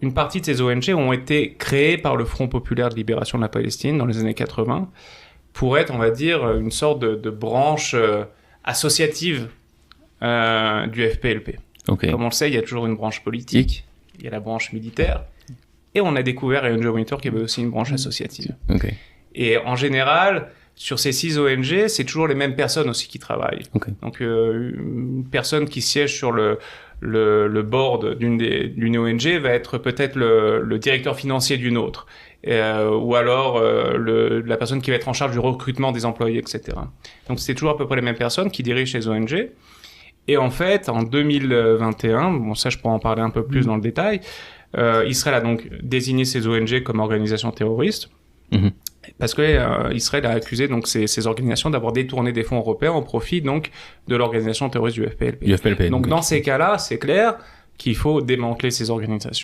une partie de ces ONG ont été créées par le Front populaire de libération de la Palestine dans les années 80 pour être, on va dire, une sorte de branche associative du FPLP. Okay. Comme on le sait, il y a toujours une branche politique, il y a la branche militaire, et on a découvert à Angel Monitor qu'il y avait aussi une branche associative. Okay. Et en général, sur ces 6 ONG, c'est toujours les mêmes personnes aussi qui travaillent. Okay. Donc, une personne qui siège sur le board d'une ONG va être peut-être le directeur financier d'une autre. Ou alors la personne qui va être en charge du recrutement des employés, etc. Donc, c'est toujours à peu près les mêmes personnes qui dirigent les ONG. Et en fait, en 2021, bon ça je pourrais en parler un peu plus dans le détail, Israël a donc désigné ces ONG comme organisations terroristes, parce que Israël a accusé donc ces organisations d'avoir détourné des fonds européens au profit donc de l'organisation terroriste du FPLP. Du FPLP. Donc dans ces cas-là, c'est clair qu'il faut démanteler ces organisations.